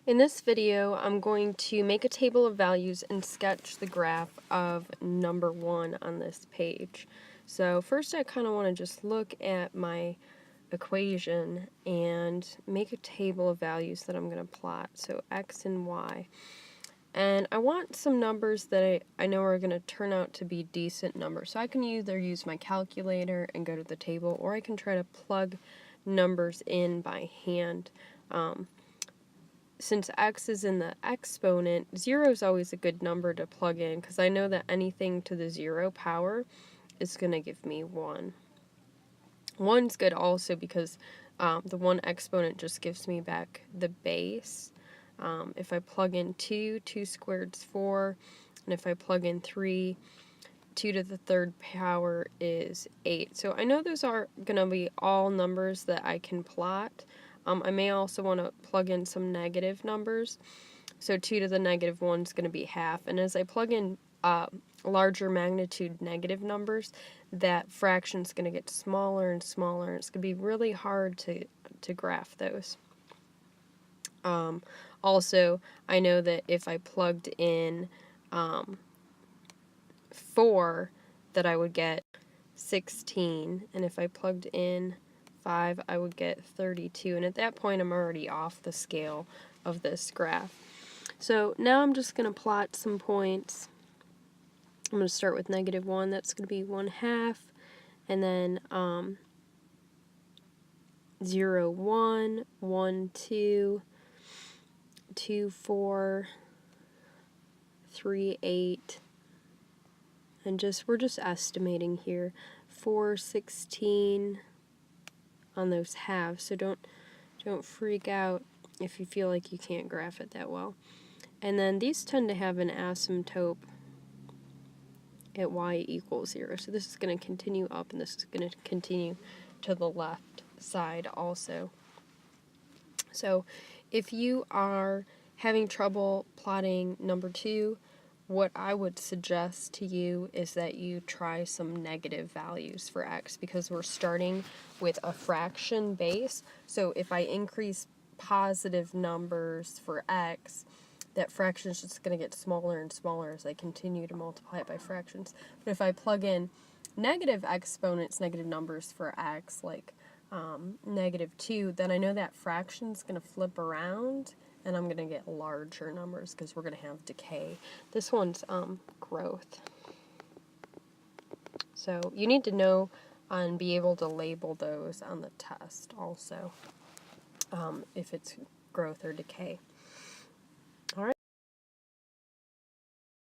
In this video, I'm going to make a table of values and sketch the graph of number 1 on this page. So first I kind of want to just look at my equation and make a table of values that I'm going to plot, so x and y. And I want some numbers that I know are going to turn out to be decent numbers. So I can either use my calculator and go to the table, or I can try to plug numbers in by hand. Since x is in the exponent, 0 is always a good number to plug in because I know that anything to the 0 power is going to give me 1. 1's good also because the 1 exponent just gives me back the base. If I plug in 2, 2 squared is 4, and if I plug in 3, 2 to the 3rd power is 8. So I know those are going to be all numbers that I can plot. I may also want to plug in some negative numbers. So 2 to the negative 1 is going to be half. And as I plug in larger magnitude negative numbers, that fraction is going to get smaller and smaller. It's going to be really hard to graph those. Also, I know that if I plugged in 4, that I would get 16, and if I plugged in 5, I would get 32, and at that point I'm already off the scale of this graph. So now I'm just going to plot some points. I'm going to start with -1, that's going to be 1/2, and then 0, 1, 1, 2, 2, 4, 3, 8, and we're just estimating here, 4, 16 on those halves, so don't freak out if you feel like you can't graph it that well. And then these tend to have an asymptote at y equals 0, so this is going to continue up and this is going to continue to the left side also. So if you are having trouble plotting number 2, what I would suggest to you is that you try some negative values for x, because we're starting with a fraction base. So if I increase positive numbers for x, that fraction is just going to get smaller and smaller as I continue to multiply it by fractions. But if I plug in negative exponents, negative numbers for x, like -2, then I know that fraction's going to flip around and I'm going to get larger numbers because we're going to have decay. This one's growth. So you need to know and be able to label those on the test also, if it's growth or decay.